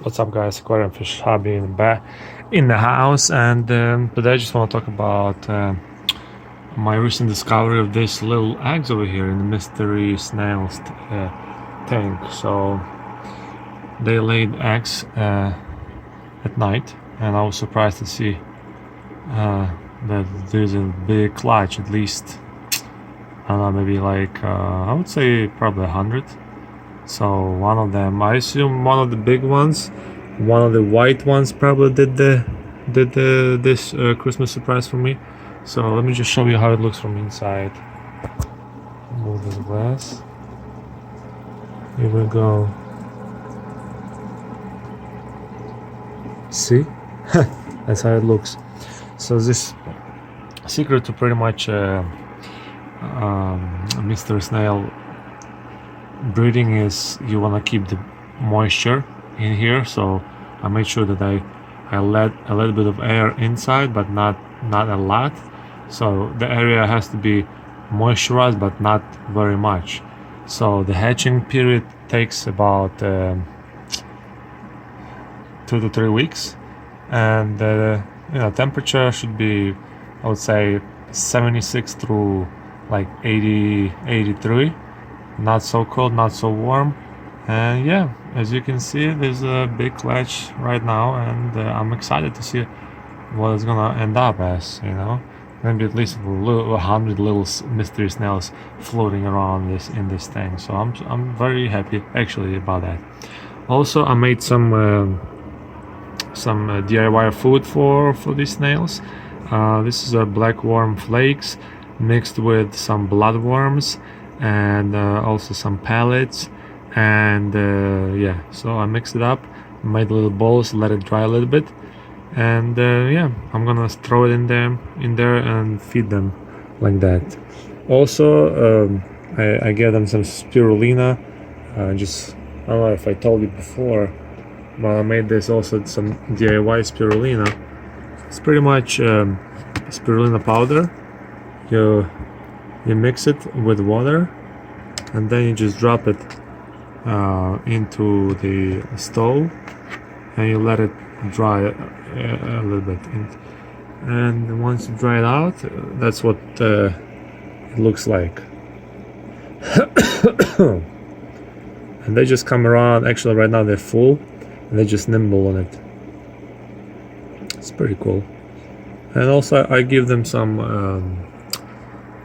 What's up, guys? Aquarium Fish Hobby in the house, and today I just want to talk about my recent discovery of these little eggs over here in the mystery snails tank. So they laid eggs at night, and I was surprised to see that there's a big clutch, at least I don't know, maybe like I would say probably 100. So one of them, I assume one of the big ones, one of the white ones probably did this Christmas surprise for me. So let me just show you how it looks from inside. Move this glass. Here we go. See? That's how it looks. So this secret to pretty much Mr. Snail breeding is you want to keep the moisture in here. So I made sure that I let a little bit of air inside, but not a lot. So the area has to be moisturized, but not very much. So the hatching period takes about 2 to 3 weeks, and temperature should be, I would say, 76 through like 80, 83. Not so cold, not so warm. And yeah, as you can see, there's a big clutch right now, and I'm excited to see what it's gonna end up as. Maybe at least 100 little mystery snails floating around in this tank. So I'm very happy actually about that. Also, I made some DIY food for these snails. This is a black worm flakes mixed with some bloodworms and also some pellets, and yeah, so I mixed it up, made little balls, let it dry a little bit, and yeah, I'm gonna throw it in there and feed them like that. Also, I gave them some spirulina. I don't know if I told you before, but I made this also some DIY spirulina. It's pretty much spirulina powder. You mix it with water, and then you just drop it into the stove, and you let it dry a little bit. And once you dry it out, that's what it looks like. And they just come around. Actually, right now they're full, and they just nibble on it. It's pretty cool. And also, I give them some.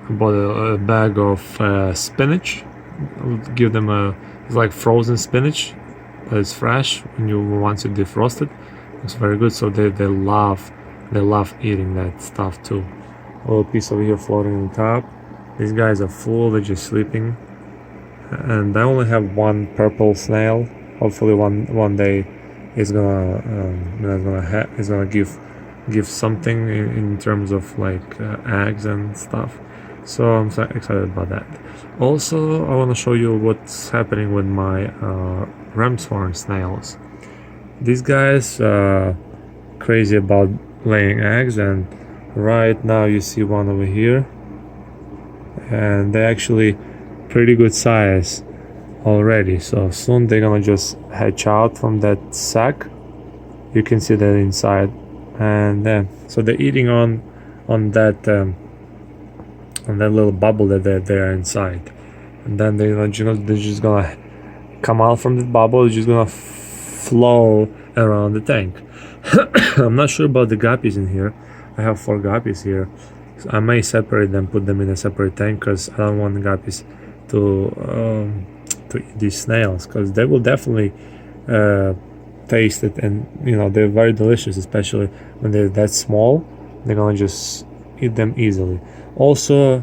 Bought a bag of spinach. I'll give them it's like frozen spinach, but it's fresh when once you defrost it. It's very good. So they love eating that stuff too. A little piece over here floating on top. These guys are full. They're just sleeping, and I only have one purple snail. Hopefully one day it's gonna give something in terms of like eggs and stuff. So I'm so excited about that. Also, I want to show you what's happening with my ram's horn snails. These guys are crazy about laying eggs, and right now you see one over here, and they're actually pretty good size already. So soon they're gonna just hatch out from that sack. You can see that inside, and then so they're eating on that. On that little bubble that they're inside, and then they're just gonna come out from the bubble. They're just gonna flow around the tank. I'm not sure about the guppies in here. I have 4 guppies here, so I may separate them, put them in a separate tank, because I don't want the guppies to eat these snails, because they will definitely taste it, and they're very delicious, especially when they're that small. They're gonna just eat them easily. Also,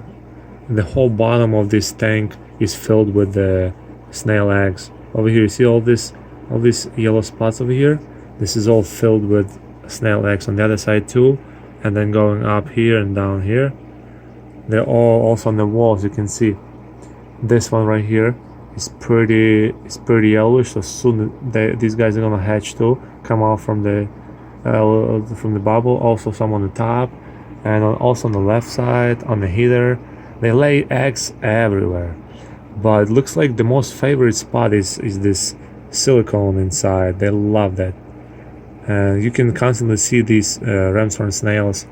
the whole bottom of this tank is filled with the snail eggs. Over here, you see all these yellow spots over here? This is all filled with snail eggs. On the other side too, and then going up here and down here. They're all also on the walls. You can see this one right here is pretty yellowish. So soon these guys are gonna hatch too, come out from the bubble. Also some on the top, and also on the left side on the heater. They lay eggs everywhere, but it looks like the most favorite spot is this silicone inside. They love that. And you can constantly see these ramshorn snails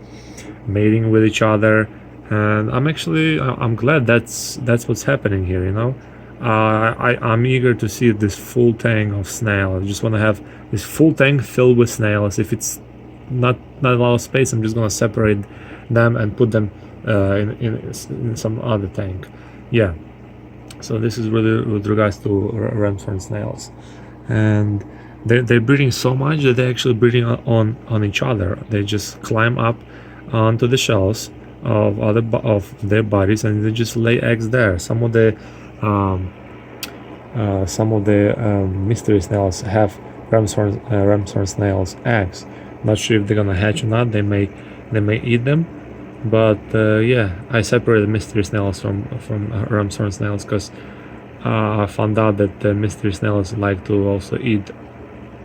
mating with each other, and I'm glad that's what's happening here, you know. I'm eager to see this full tank of snail. I just want to have this full tank filled with snails. If it's not a lot of space, I'm just gonna separate them and put them in some other tank. Yeah, so this is really with regards to ramshorn snails. And they're breeding so much that they're actually breeding on each other. They just climb up onto the shells of their bodies, and they just lay eggs there. Um, some of the mystery snails have ramshorn snails eggs. Not sure if they're gonna hatch or not. They may eat them, but yeah, I separated mystery snails from ramshorn snails because I found out that the mystery snails like to also eat,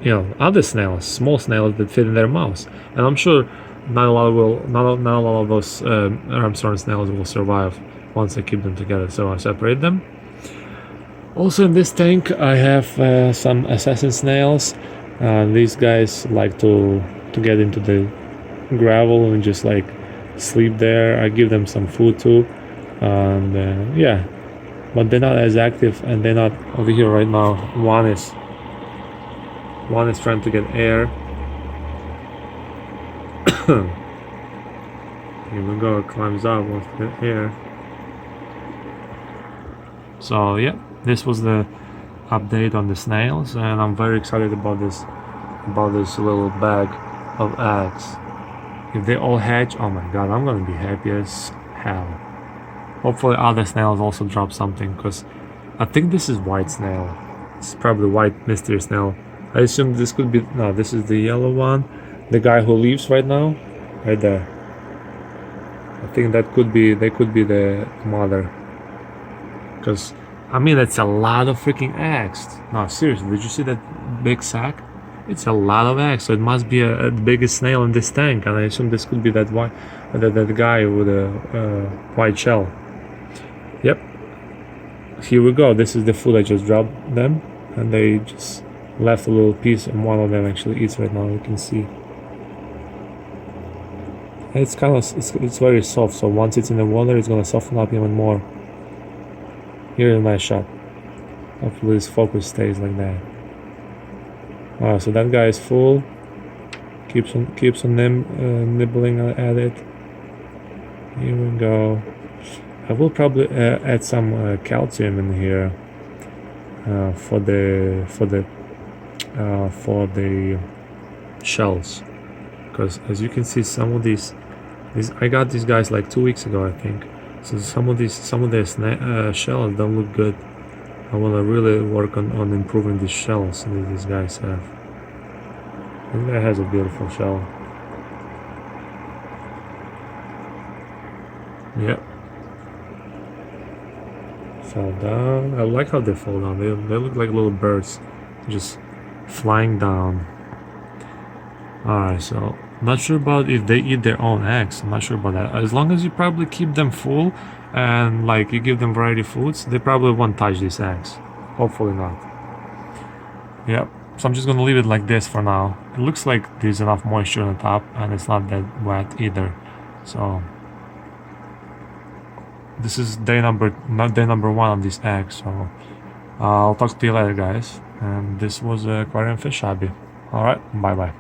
you know, other snails, small snails that fit in their mouths. And I'm sure not a lot of those ramshorn snails will survive once I keep them together. So I separate them. Also in this tank I have some assassin snails. These guys like to get into the gravel and just like sleep there. I give them some food too, and yeah, but they're not as active, and they're not over here right now. One is trying to get air. Here we go, it climbs up, wants to get air. So yeah, this was the update on the snails, and I'm very excited about this little bag of eggs. If they all hatch, oh my god, I'm gonna be happy as hell. Hopefully other snails also drop something, because I think this is white snail. It's probably white mystery snail. I assume this could be, no, this is the yellow one. The guy who leaves right now, right there. I think they could be the mother. Because, I mean, that's a lot of freaking eggs. No, seriously, did you see that big sack? It's a lot of eggs, so it must be a biggest snail in this tank, and I assume this could be that guy with a white shell. Yep. Here we go. This is the food I just dropped them, and they just left a little piece, and one of them actually eats right now. You can see. And it's very soft, so once it's in the water, it's gonna soften up even more. Here's a nice shot. Hopefully this focus stays like that. Alright, so that guy is full. Keeps on nibbling at it. Here we go. I will probably add some calcium in here for the shells, because as you can see, some of these I got these guys like 2 weeks ago, I think. So some of their shells don't look good. I want to really work on improving these shells that these guys have. This guy has a beautiful shell. Yep. Fall down. I like how they fall down. They look like little birds just flying down. Alright, so not sure about if they eat their own eggs. I'm not sure about that. As long as you probably keep them full and like you give them variety foods, they probably won't touch these eggs. Hopefully not. Yep. So I'm just gonna leave it like this for now. It looks like there's enough moisture on the top and it's not that wet either. So this is day number 1 of these eggs. So I'll talk to you later, guys. And this was Aquarium Fish Hobby. Alright, bye bye.